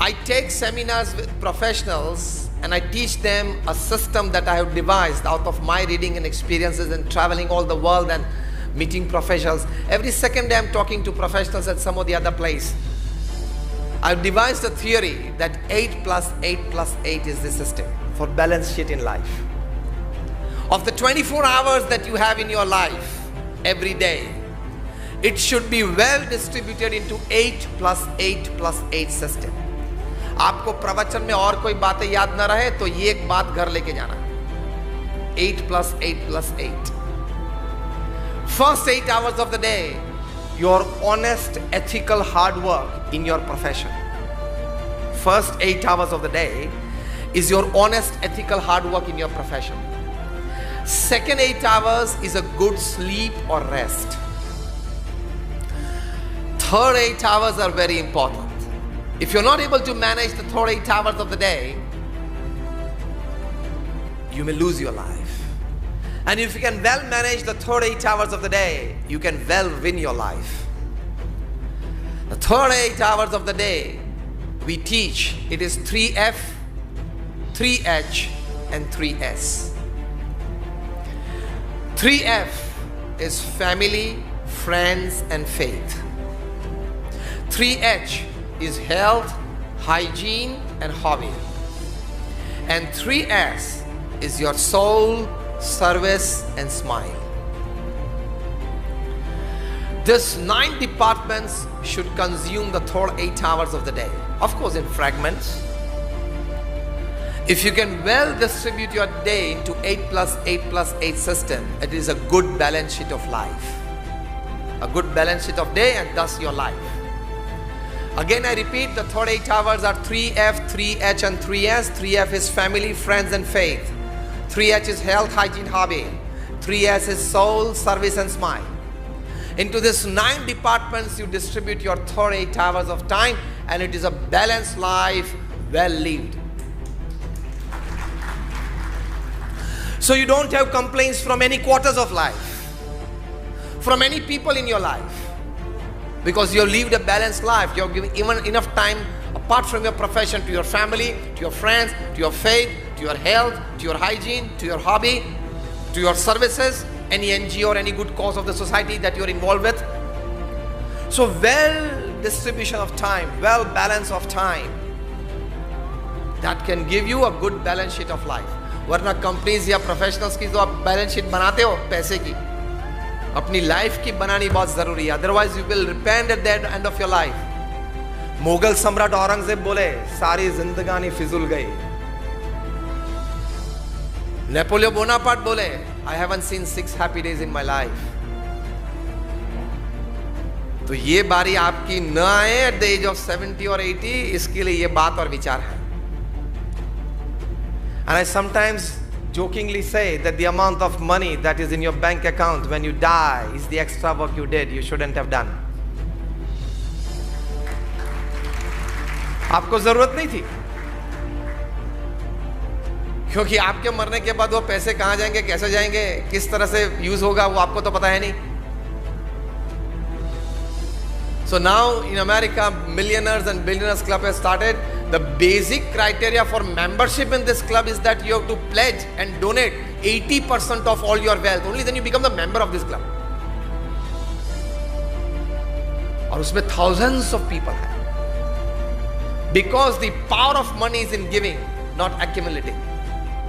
I take seminars with professionals and I teach them a system that I have devised out of my reading and experiences and traveling all the world and meeting professionals. Every second day I'm talking to professionals at some of the other place. I've devised a theory that 8 plus 8 plus 8 is the system for balance sheet in life. Of the 24 hours that you have in your life every day, it should be well distributed into 8 plus 8 plus 8 system. आपको प्रवचन में और कोई बातें याद ना रहे तो ये एक बात घर लेके जाना, 8 plus 8 plus 8. First 8 hours of the day, your honest, ethical hard work in your profession. First 8 hours of the day is your honest, ethical hard work in your profession. Second 8 hours is a good sleep or rest. Third 8 hours are very important. If you're not able to manage the third 8 hours of the day, you may lose your life. And if you can well manage the third 8 hours of the day, you can well win your life. The third 8 hours of the day, we teach, it is 3F, 3H and 3S. 3F is family, friends and faith. 3H is health, hygiene and hobby. And 3S is your soul, service and smile. This 9 departments should consume the third 8 hours of the day. Of course in fragments. If you can well distribute your day into 8 plus 8 plus 8 system, it is a good balance sheet of life. A good balance sheet of day and thus your life. Again I repeat, the third 8 hours are 3F, 3H and 3S. 3F is family, friends and faith. 3H is health, hygiene, hobby. 3S is soul, service and smile. Into this 9 departments you distribute your third 8 hours of time and it is a balanced life, well lived. So you don't have complaints from any quarters of life, from any people in your life. Because you have lived a balanced life. You have given even enough time apart from your profession to your family, to your friends, to your faith, to your health, to your hygiene, to your hobby, to your services, any NGO or any good cause of the society that you are involved with. So well distribution of time, well balance of time, that can give you a good balance sheet of life. वरना companies या professionals की तो आप balance sheet बनाते हो पैसे की, अपनी लाइफ की बनानी बहुत जरूरी है, otherwise you will repent at the end of your life. Mughal सम्राट औरंगजेब बोले सारी जिंदगानी फिजूल गई. नेपोलियन बोनापार्ट बोले I haven't seen 6 happy days in my life. तो ये बारी आपकी न आए एट द एज ऑफ 70 और 80, इसके लिए ये बात और विचार है. And I sometimes jokingly say that the amount of money that is in your bank account when you die is the extra work you did, you shouldn't have done. आपको जरूरत नहीं थी, क्योंकि आपके मरने के बाद वो पैसे कहां जाएंगे, कैसे जाएंगे, किस तरह से यूज होगा, वो आपको तो पता है नहीं. So now in America, Millionaires and Billionaires Club has started. The basic criteria for membership in this club is that you have to pledge and donate 80% of all your wealth. Only then you become the member of this club. और उसमें thousands of people हैं. Because the power of money is in giving, not accumulating.